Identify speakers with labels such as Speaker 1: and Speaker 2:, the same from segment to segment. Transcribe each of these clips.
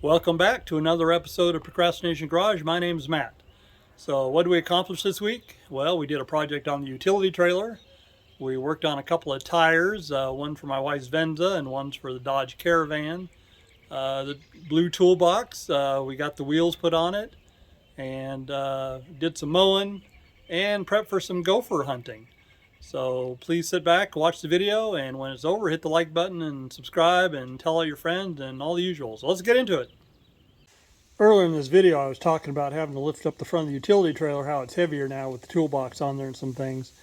Speaker 1: Welcome back to another episode of Procrastination Garage. My name is Matt. So what did we accomplish this week? Well, we did a project on the utility trailer. We worked on a couple of tires, one for my wife's Venza and one's for the Dodge Caravan. The blue toolbox, we got the wheels put on it and did some mowing and prep for some gopher hunting. So please sit back, watch the video, and when it's over, hit the like button and subscribe and tell all your friends and all the usual. So let's get into it. Earlier in this video, I was talking about having to lift up the front of the utility trailer, how it's heavier now with the toolbox on there and some things.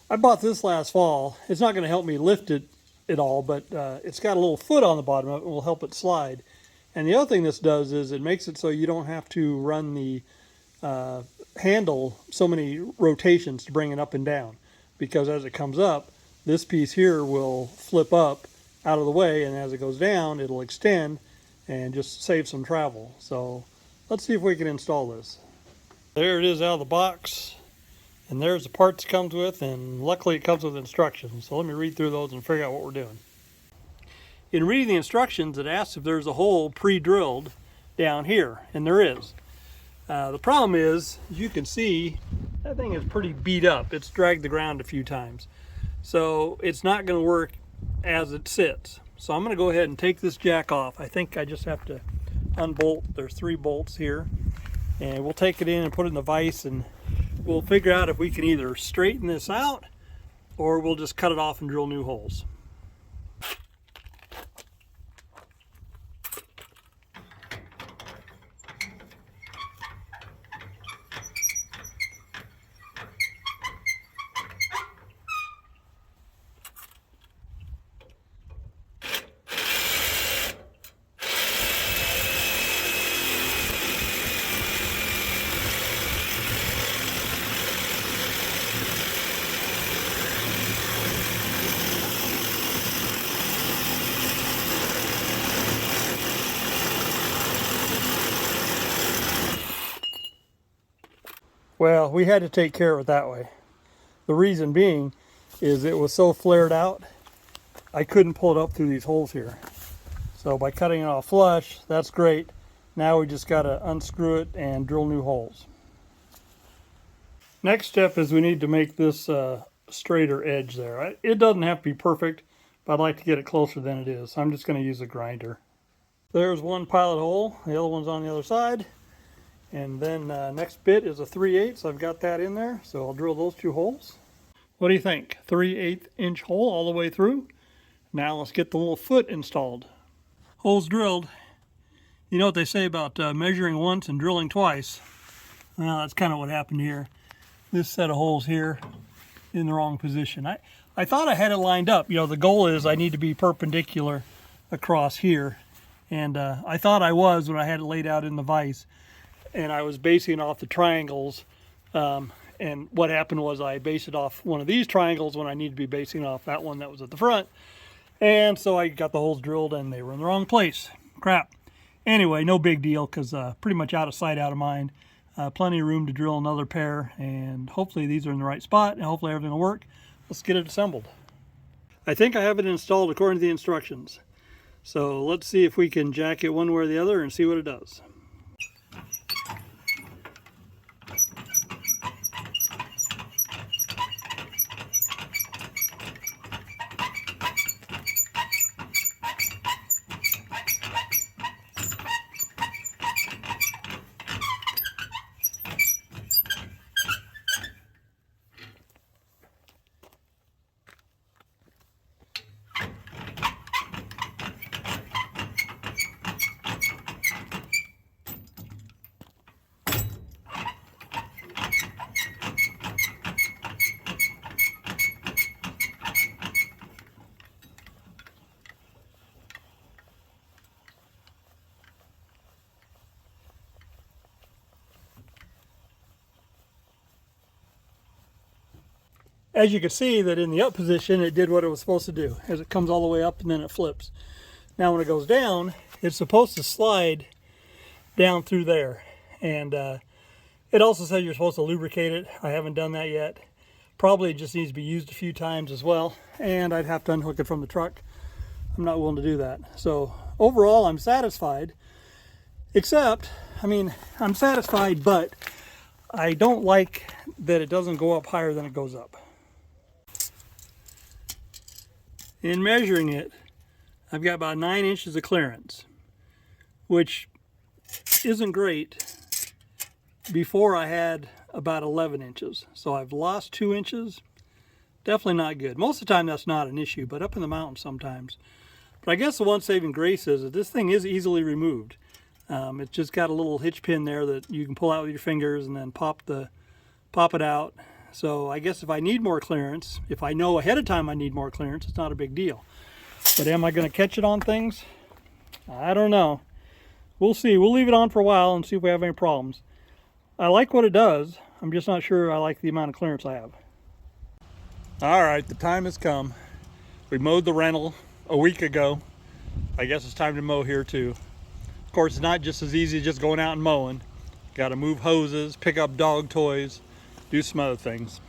Speaker 1: I bought this last fall. It's not going to help me lift it at all, but it's got a little foot on the bottom of it and will help it slide. And the other thing this does is it makes it so you don't have to run the handle so many rotations to bring it up and down. Because as it comes up, this piece here will flip up out of the way, and as it goes down, it'll extend and just save some travel. So let's see if we can install this. There it is out of the box, and there's the parts it comes with, and luckily it comes with instructions. So let me read through those and figure out what we're doing. In reading the instructions, it asks if there's a hole pre-drilled down here, and there is. The problem is, as you can see, that thing is pretty beat up. It's dragged the ground a few times. So it's not going to work as it sits. So I'm going to go ahead and take this jack off. I think I just have to unbolt. There's 3 bolts here. And we'll take it in and put it in the vise, and we'll figure out if we can either straighten this out or we'll just cut it off and drill new holes. Well, we had to take care of it that way. The reason being is it was so flared out, I couldn't pull it up through these holes here. So by cutting it off flush, that's great. Now we just got to unscrew it and drill new holes. Next step is we need to make this straighter edge there. It doesn't have to be perfect, but I'd like to get it closer than it is. I'm just going to use a grinder. There's one pilot hole, the other one's on the other side. And then next bit is a 3/8, so I've got that in there. So I'll drill those 2 holes. What do you think? 3/8 inch hole all the way through. Now let's get the little foot installed. Holes drilled. You know what they say about measuring once and drilling twice. Well, that's kind of what happened here. This set of holes here in the wrong position. I thought I had it lined up. You know, the goal is I need to be perpendicular across here. And I thought I was when I had it laid out in the vise. And I was basing off the triangles, and what happened was I based it off one of these triangles when I need to be basing off that one that was at the front, and so I got the holes drilled and they were in the wrong place. Crap. Anyway, no big deal, because pretty much out of sight, out of mind. Plenty of room to drill another pair, and hopefully these are in the right spot, and hopefully everything will work. Let's get it assembled. I think I have it installed according to the instructions, so let's see if we can jack it one way or the other and see what it does. As you can see that in the up position, it did what it was supposed to do, as it comes all the way up and then it flips. Now when it goes down, it's supposed to slide down through there. And it also says you're supposed to lubricate it. I haven't done that yet. Probably just needs to be used a few times as well. And I'd have to unhook it from the truck. I'm not willing to do that. So overall, I'm satisfied. Except, I mean, I'm satisfied, but I don't like that it doesn't go up higher than it goes up. In measuring it, I've got about 9 inches of clearance, which isn't great. Before I had about 11 inches, so I've lost 2 inches. Definitely not good. Most of the time that's not an issue, but up in the mountains sometimes. But I guess the one saving grace is that this thing is easily removed. It's just got a little hitch pin there that you can pull out with your fingers and then pop it out. So I guess if I need more clearance, if I know ahead of time I need more clearance, it's not a big deal. But am I going to catch it on things? I don't know. We'll see. We'll leave it on for a while and see if we have any problems. I like what it does. I'm just not sure I like the amount of clearance I have. All right, the time has come. We mowed the rental a week ago. I guess it's time to mow here too. Of course, it's not just as easy as just going out and mowing. Got to move hoses, pick up dog toys, do some other things.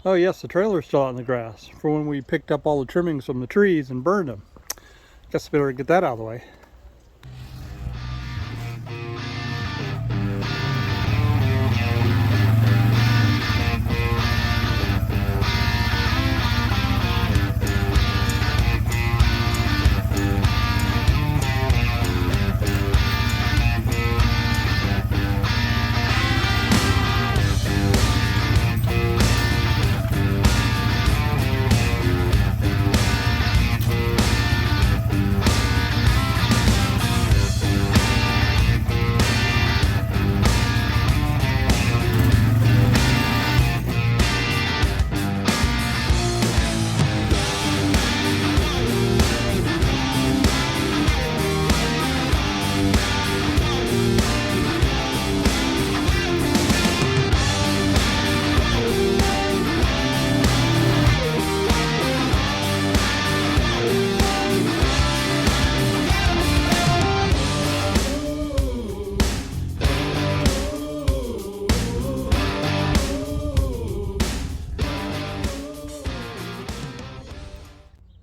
Speaker 1: Oh yes, the trailer's still out in the grass for when we picked up all the trimmings from the trees and burned them. Guess I better get that out of the way.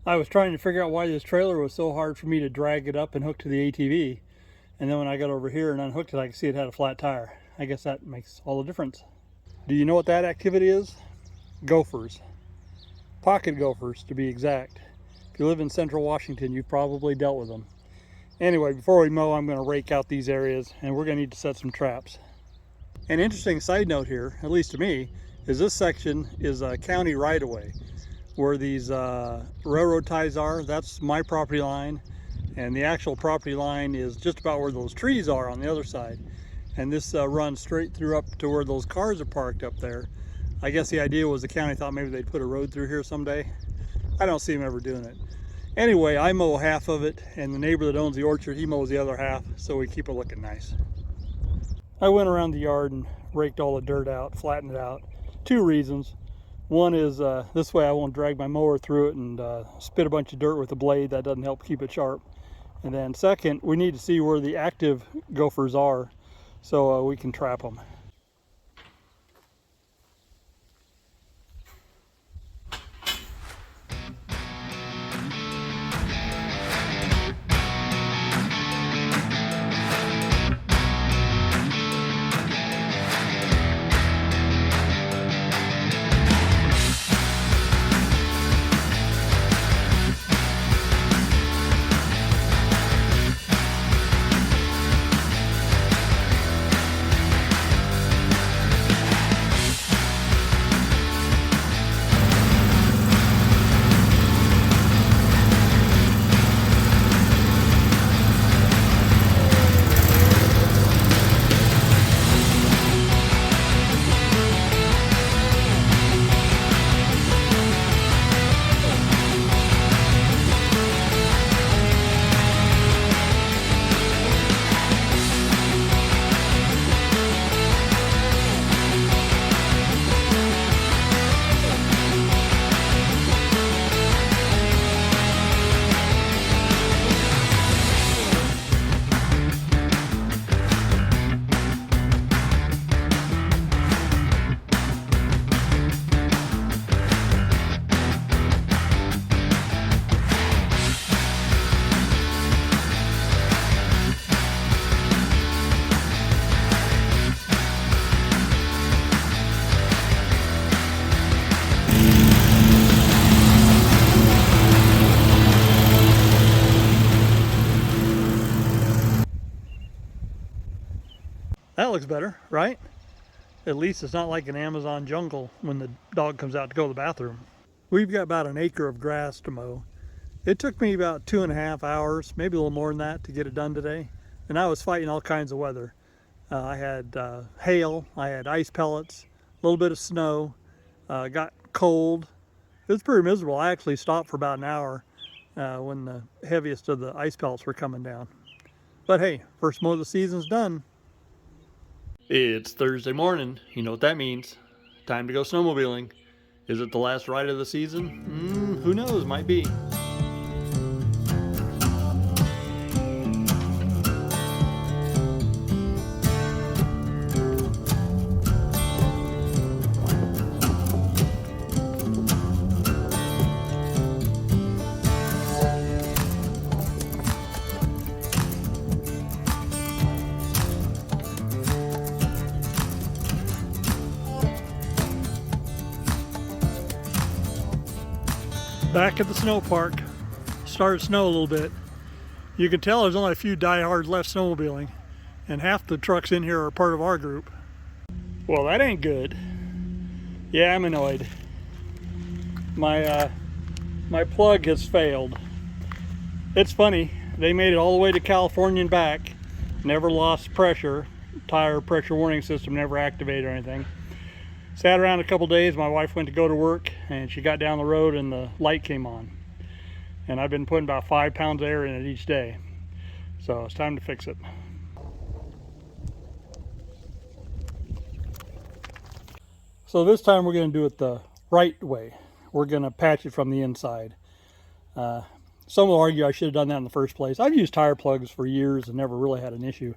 Speaker 1: I was trying to figure out why this trailer was so hard for me to drag it up and hook to the ATV. And then when I got over here and unhooked it, I could see it had a flat tire. I guess that makes all the difference. Do you know what that activity is? Gophers. Pocket gophers, to be exact. If you live in central Washington, you've probably dealt with them. Anyway, before we mow, I'm going to rake out these areas, and we're going to need to set some traps. An interesting side note here, at least to me, is this section is a county right-of-way. Where these railroad ties are, that's my property line, and the actual property line is just about where those trees are on the other side. And this runs straight through up to where those cars are parked up there. I guess the idea was the county thought maybe they'd put a road through here someday. I don't see them ever doing it. Anyway, I mow half of it, and the neighbor that owns the orchard, he mows the other half, so we keep it looking nice. I went around the yard and raked all the dirt out, flattened it out. 2 reasons. One is this way I won't drag my mower through it and spit a bunch of dirt with the blade. That doesn't help keep it sharp. And then second, we need to see where the active gophers are so we can trap them. That looks better, right? At least it's not like an Amazon jungle when the dog comes out to go to the bathroom. We've got about an acre of grass to mow. It took me about 2.5 hours, maybe a little more than that, to get it done today. And I was fighting all kinds of weather. I had hail, I had ice pellets, a little bit of snow, got cold. It was pretty miserable. I actually stopped for about an hour when the heaviest of the ice pellets were coming down. But hey, first mow of the season's done. It's Thursday morning. You know what that means. Time to go snowmobiling. Is it the last ride of the season? Who knows, might be. Back at the snow park, started to snow a little bit. You can tell there's only a few diehards left snowmobiling, and half the trucks in here are part of our group. Well, that ain't good. Yeah, I'm annoyed. My plug has failed. It's funny, they made it all the way to California and back, never lost pressure, tire pressure warning system never activated or anything. Sat around a couple days, my wife went to go to work and she got down the road and the light came on. And I've been putting about 5 pounds of air in it each day. So it's time to fix it. So this time we're going to do it the right way. We're going to patch it from the inside. Some will argue I should have done that in the first place. I've used tire plugs for years and never really had an issue.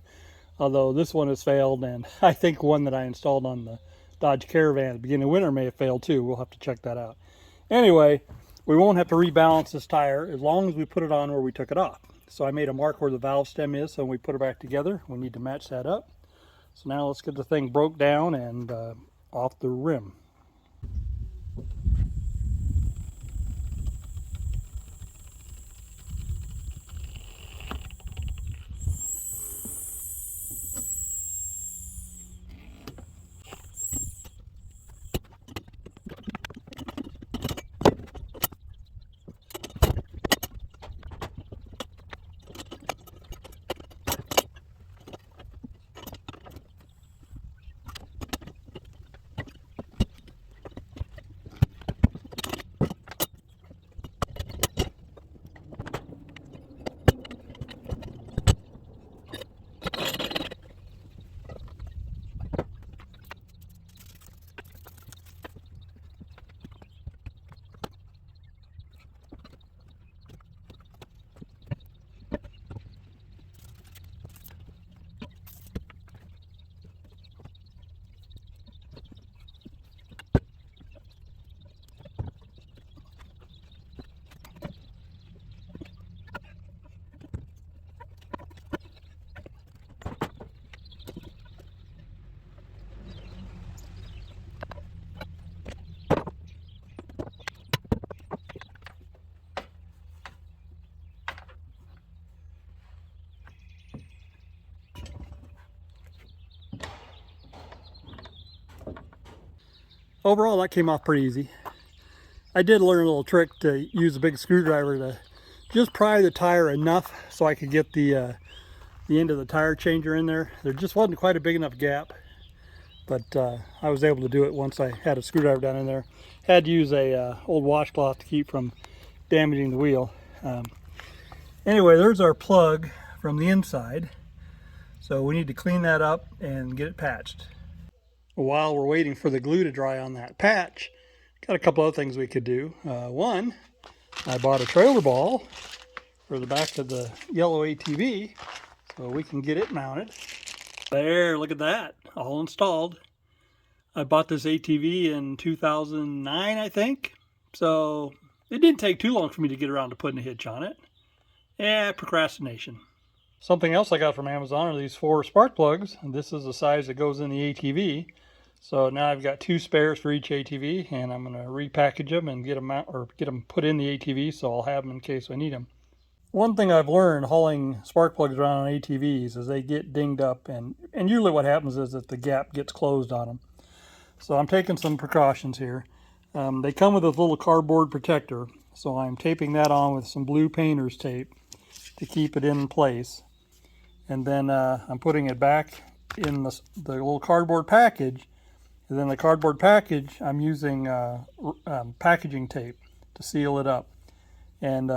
Speaker 1: Although this one has failed, and I think one that I installed on the Dodge Caravan at the beginning of winter may have failed too. We'll have to check that out. Anyway, we won't have to rebalance this tire as long as we put it on where we took it off. So I made a mark where the valve stem is, so when we put it back together, we need to match that up. So now let's get the thing broke down and off the rim. Overall, that came off pretty easy. I did learn a little trick to use a big screwdriver to just pry the tire enough so I could get the end of the tire changer in there. There just wasn't quite a big enough gap, but I was able to do it once I had a screwdriver down in there. Had to use a old washcloth to keep from damaging the wheel. Anyway, there's our plug from the inside. So we need to clean that up and get it patched. While we're waiting for the glue to dry on that patch, got a couple other things we could do. One, I bought a trailer ball for the back of the yellow ATV so we can get it mounted. There, look at that, all installed. I bought this ATV in 2009, I think. So it didn't take too long for me to get around to putting a hitch on it. Yeah, procrastination. Something else I got from Amazon are these 4 spark plugs. And this is the size that goes in the ATV. So now I've got 2 spares for each ATV, and I'm going to repackage them and get them out, or get them put in the ATV, so I'll have them in case I need them. One thing I've learned hauling spark plugs around on ATVs is they get dinged up, and usually what happens is that the gap gets closed on them. So I'm taking some precautions here. They come with a little cardboard protector, so I'm taping that on with some blue painter's tape to keep it in place. And then I'm putting it back in the little cardboard package. And then the cardboard package, I'm using packaging tape to seal it up. And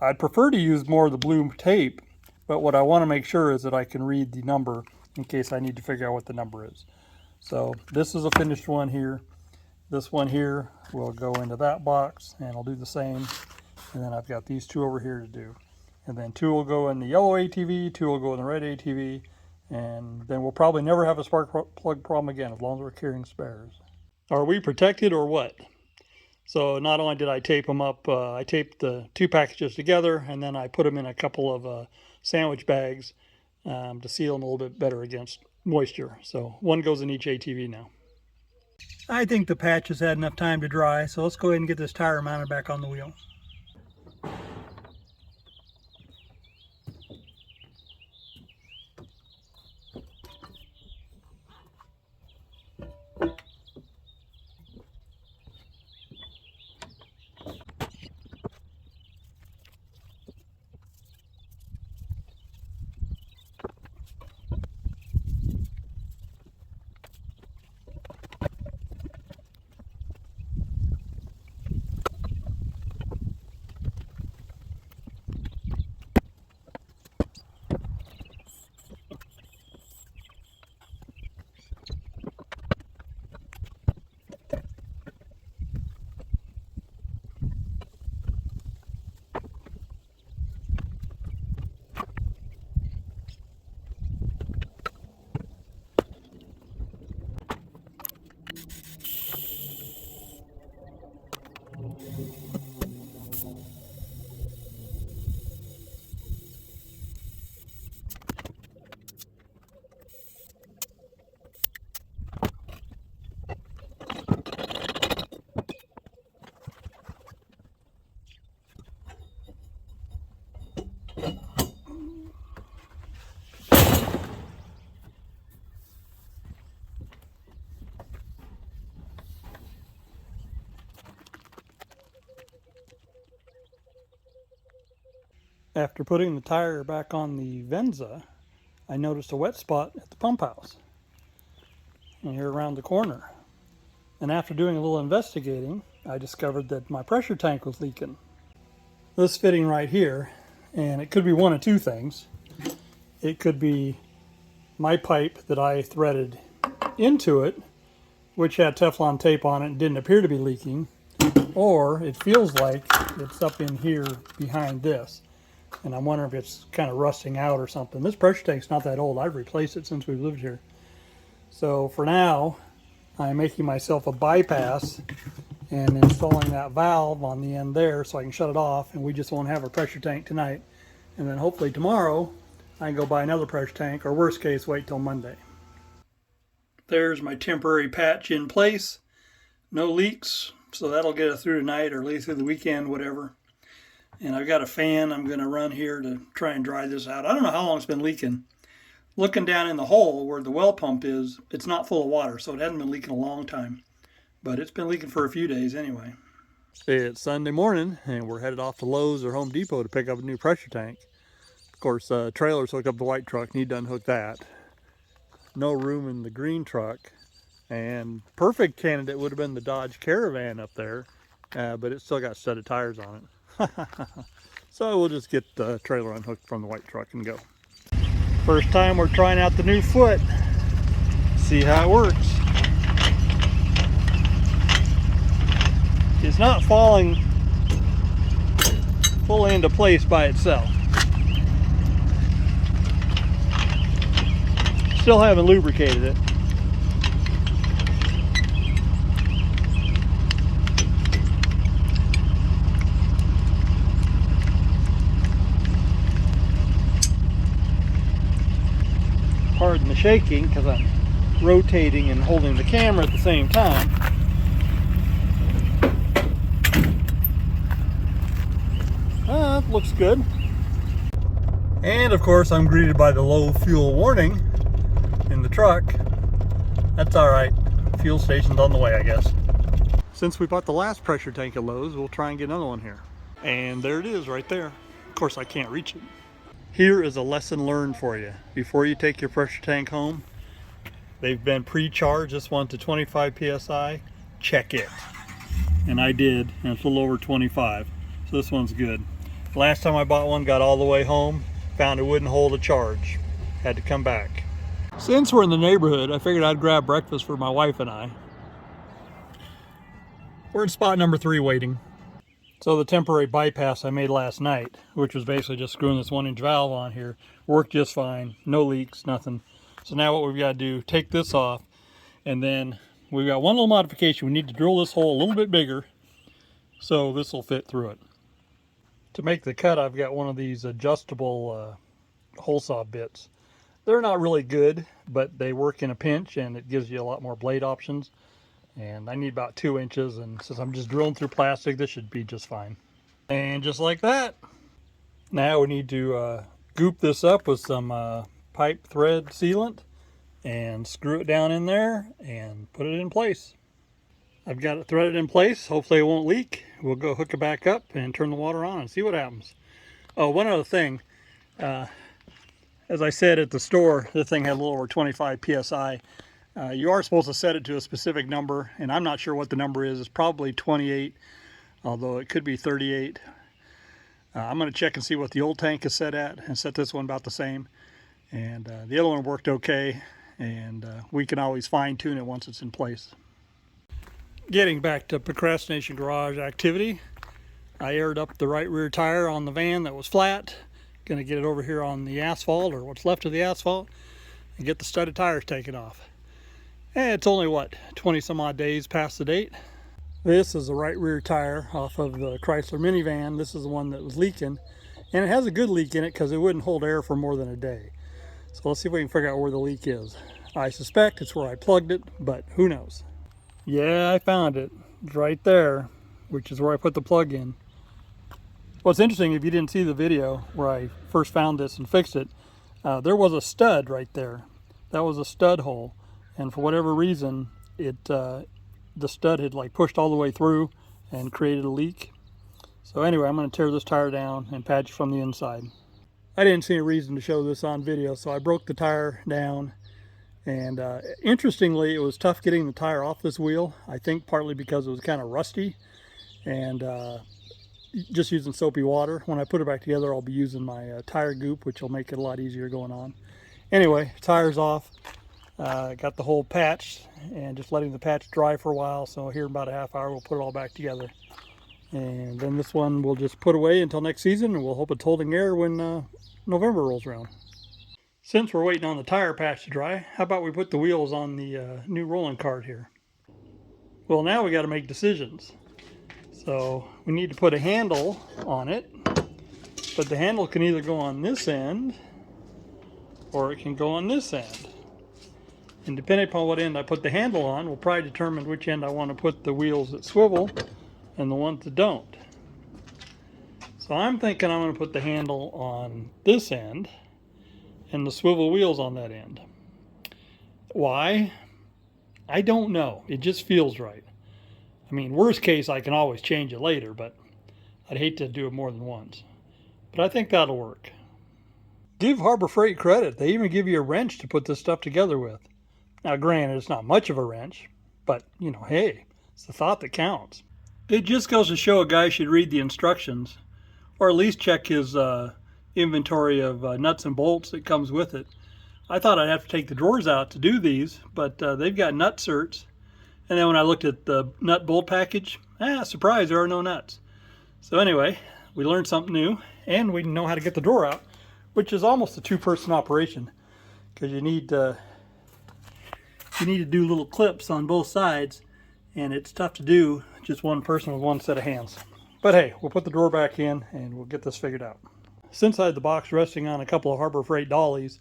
Speaker 1: I'd prefer to use more of the blue tape, but what I want to make sure is that I can read the number in case I need to figure out what the number is. So this is a finished one here. This one here will go into that box, and I'll do the same. And then I've got these two over here to do. And then two will go in the yellow ATV, two will go in the red ATV, and then we'll probably never have a spark plug problem again as long as we're carrying spares. Are we protected or what? So not only did I tape them up, I taped the two packages together, and then I put them in a couple of sandwich bags to seal them a little bit better against moisture. So one goes in each ATV now. I think the patch has had enough time to dry, so let's go ahead and get this tire mounted back on the wheel. After putting the tire back on the Venza, I noticed a wet spot at the pump house and here around the corner. And after doing a little investigating, I discovered that my pressure tank was leaking. This fitting right here, and it could be one of two things. It could be my pipe that I threaded into it, which had Teflon tape on it and didn't appear to be leaking, or it feels like it's up in here behind this. And I'm wondering if it's kind of rusting out or something. This pressure tank's not that old. I've replaced it since we've lived here. So for now, I'm making myself a bypass and installing that valve on the end there so I can shut it off, and we just won't have a pressure tank tonight. And then hopefully tomorrow I can go buy another pressure tank, or worst case, wait till Monday. There's my temporary patch in place. No leaks, so that'll get us through tonight, or at least through the weekend, whatever. And I've got a fan I'm going to run here to try and dry this out. I don't know how long it's been leaking. Looking down in the hole where the well pump is, it's not full of water, so it hasn't been leaking a long time. But it's been leaking for a few days anyway. It's Sunday morning, and we're headed off to Lowe's or Home Depot to pick up a new pressure tank. Of course, trailer's hooked up the white truck, need to unhook that. No room in the green truck. And perfect candidate would have been the Dodge Caravan up there, but it's still got a set of tires on it. So we'll just get the trailer unhooked from the white truck and go. First time we're trying out the new foot. See how it works. It's not falling fully into place by itself. Still haven't lubricated it. Pardon the shaking because I'm rotating and holding the camera at the same time. Looks good. And of course I'm greeted by the low fuel warning in the truck. That's alright. Fuel station's on the way, I guess. Since we bought the last pressure tank at Lowe's, we'll try and get another one here. And there it is right there. Of course I can't reach it. Here is a lesson learned for you. Before you take your pressure tank home, they've been pre-charged. This one to 25 psi. Check it. And I did, and it's a little over 25. So this one's good. Last time I bought one, got all the way home, found it wouldn't hold a charge. Had to come back. Since we're in the neighborhood, I figured I'd grab breakfast for my wife and I. We're in spot number 3 waiting. So the temporary bypass I made last night, which was basically just screwing this 1-inch valve on here, worked just fine. No leaks, nothing. So now what we've got to do, take this off, and then we've got one little modification. We need to drill this hole a little bit bigger so this will fit through it. To make the cut, I've got one of these adjustable hole saw bits. They're not really good, but they work in a pinch and it gives you a lot more blade options. And I need about 2 inches, and since I'm just drilling through plastic, this should be just fine. And just like that, now we need to goop this up with some pipe thread sealant and screw it down in there and put it in place. I've got it threaded in place. Hopefully it won't leak. We'll go hook it back up and turn the water on and see what happens. Oh, one other thing. As I said at the store, this thing had a little over 25 psi. You are supposed to set it to a specific number, and I'm not sure what the number is. It's probably 28, although it could be 38. I'm going to check and see what the old tank is set at and set this one about the same. And the other one worked okay, and we can always fine-tune it once it's in place. Getting back to Procrastination Garage activity, I aired up the right rear tire on the van that was flat. Going to get it over here on the asphalt, or what's left of the asphalt, and get the studded tires taken off. And it's only, what, 20 some odd days past the date. This is the right rear tire off of the Chrysler minivan. This is the one that was leaking. And it has a good leak in it because it wouldn't hold air for more than a day. So let's see if we can figure out where the leak is. I suspect it's where I plugged it, but who knows. Yeah, I found it. It's right there, which is where I put the plug in. What's interesting, if you didn't see the video where I first found this and fixed it, there was a stud right there. That was a stud hole. And for whatever reason, the stud had like pushed all the way through and created a leak. So anyway, I'm going to tear this tire down and patch it from the inside. I didn't see a reason to show this on video, so I broke the tire down. And interestingly, it was tough getting the tire off this wheel. I think partly because it was kind of rusty and just using soapy water. When I put it back together, I'll be using my tire goop, which will make it a lot easier going on. Anyway, tire's off. Got the hole patched and just letting the patch dry for a while. So here in about a half hour, we'll put it all back together. And then this one we'll just put away until next season, and we'll hope it's holding air when November rolls around. Since we're waiting on the tire patch to dry, how about we put the wheels on the new rolling cart here? Well, now we got to make decisions. So we need to put a handle on it, but the handle can either go on this end or it can go on this end. And depending upon what end I put the handle on will probably determine which end I want to put the wheels that swivel and the ones that don't. So I'm thinking I'm going to put the handle on this end and the swivel wheels on that end. Why? I don't know. It just feels right. I mean, worst case, I can always change it later, but I'd hate to do it more than once. But I think that'll work. Give Harbor Freight credit. They even give you a wrench to put this stuff together with. Now, granted, it's not much of a wrench, but, you know, hey, it's the thought that counts. It just goes to show a guy should read the instructions, or at least check his inventory of nuts and bolts that comes with it. I thought I'd have to take the drawers out to do these, but they've got nut certs. And then when I looked at the nut bolt package, surprise, there are no nuts. So anyway, we learned something new, and we know how to get the drawer out, which is almost a two-person operation, because you need to do little clips on both sides, and it's tough to do just one person with one set of hands. But hey, we'll put the drawer back in, and we'll get this figured out. Since I had the box resting on a couple of Harbor Freight dollies,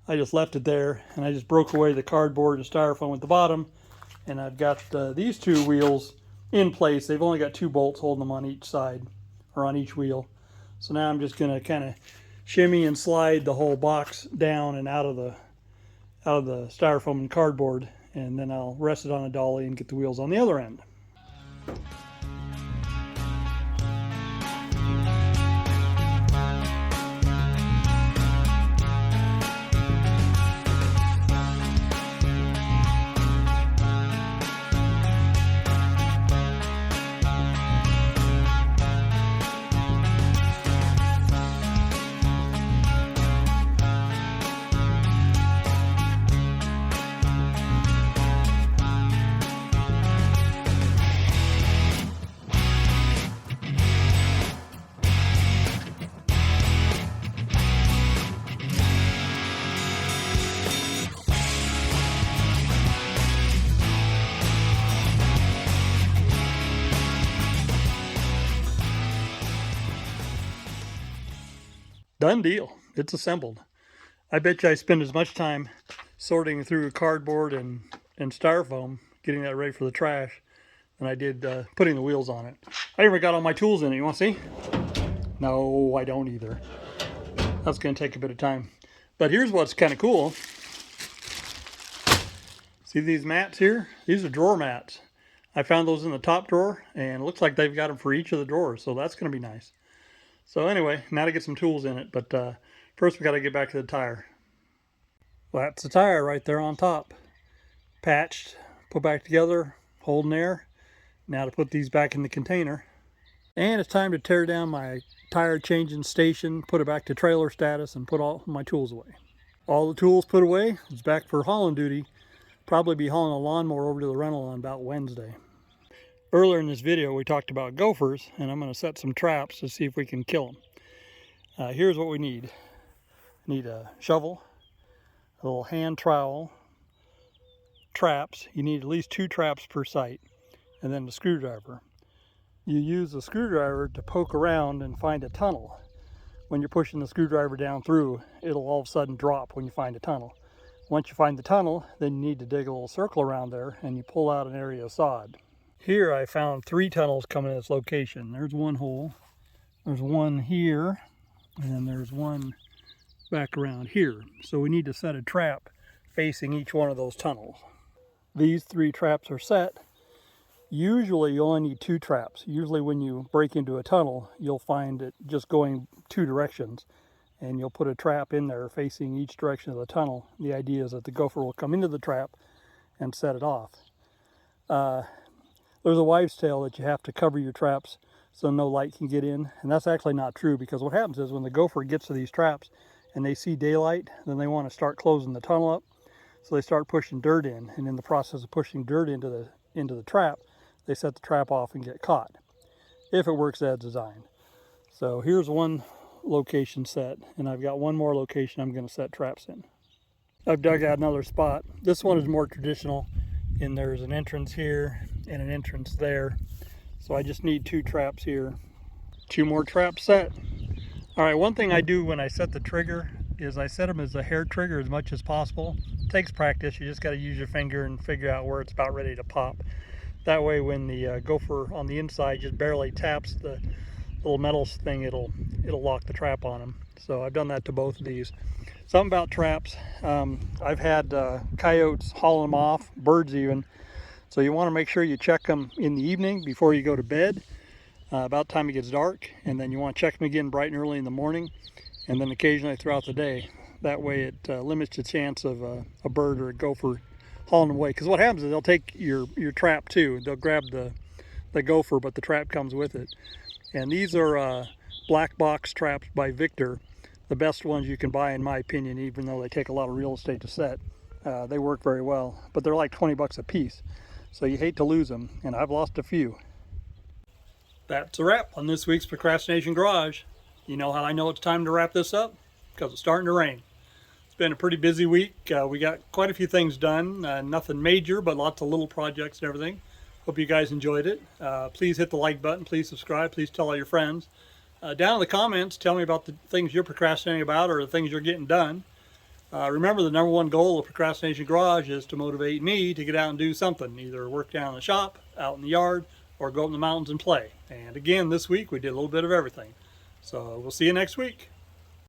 Speaker 1: I just left it there, and I just broke away the cardboard and styrofoam at the bottom, and I've got these two wheels in place. They've only got 2 bolts holding them on each side, or on each wheel. So now I'm just going to kind of shimmy and slide the whole box down and out of the styrofoam and cardboard, and then I'll rest it on a dolly and get the wheels on the other end. Done deal. It's assembled. I bet you I spend as much time sorting through cardboard and styrofoam, getting that ready for the trash, than I did putting the wheels on it. I even got all my tools in it. You want to see? No, I don't either. That's going to take a bit of time. But here's what's kind of cool. See these mats here? These are drawer mats. I found those in the top drawer, and it looks like they've got them for each of the drawers, so that's going to be nice. So anyway, now to get some tools in it, but first we got to get back to the tire. Well, that's the tire right there on top. Patched, put back together, holding air. Now to put these back in the container. And it's time to tear down my tire changing station, put it back to trailer status, and put all my tools away. All the tools put away, it's back for hauling duty. Probably be hauling a lawnmower over to the rental on about Wednesday. Earlier in this video we talked about gophers, and I'm going to set some traps to see if we can kill them. Here's what we need. Need a shovel, a little hand trowel, traps. You need at least 2 traps per site, and then the screwdriver. You use the screwdriver to poke around and find a tunnel. When you're pushing the screwdriver down through, it'll all of a sudden drop when you find a tunnel. Once you find the tunnel, then you need to dig a little circle around there, and you pull out an area of sod. Here I found 3 tunnels coming to this location. There's one hole, there's one here, and then there's one back around here. So we need to set a trap facing each one of those tunnels. These 3 traps are set. Usually you only need 2 traps. Usually when you break into a tunnel, you'll find it just going 2 directions, and you'll put a trap in there facing each direction of the tunnel. The idea is that the gopher will come into the trap and set it off. There's a wives' tale that you have to cover your traps so no light can get in, and that's actually not true, because what happens is when the gopher gets to these traps and they see daylight, then they want to start closing the tunnel up, so they start pushing dirt in, and in the process of pushing dirt into the trap, they set the trap off and get caught, if it works as designed. So here's one location set, and I've got one more location I'm going to set traps in. I've dug out another spot. This one is more traditional, and there's an entrance here and an entrance there, so I just need 2 traps here. 2 more traps set. All right, one thing I do when I set the trigger is I set them as a hair trigger as much as possible. It takes practice. You just got to use your finger and figure out where it's about ready to pop. That way when the gopher on the inside just barely taps the little metal thing, it'll lock the trap on them. So I've done that to both of these. Something about traps, I've had coyotes hauling them off, birds even. So you want to make sure you check them in the evening before you go to bed, about the time it gets dark, and then you want to check them again bright and early in the morning, and then occasionally throughout the day. That way it limits the chance of a bird or a gopher hauling them away. Because what happens is they'll take your trap too. They'll grab the gopher, but the trap comes with it. And these are black box traps by Victor, the best ones you can buy in my opinion, even though they take a lot of real estate to set. They work very well, but they're like 20 bucks a piece. So you hate to lose them, and I've lost a few. That's a wrap on this week's Procrastination Garage. You know how I know it's time to wrap this up? Because it's starting to rain. It's been a pretty busy week. We got quite a few things done. Nothing major, but lots of little projects and everything. Hope you guys enjoyed it. Please hit the like button. Please subscribe. Please tell all your friends. Down in the comments, tell me about the things you're procrastinating about or the things you're getting done. Remember, the #1 goal of Procrastination Garage is to motivate me to get out and do something, either work down in the shop, out in the yard, or go up in the mountains and play. And again, this week we did a little bit of everything. So we'll see you next week.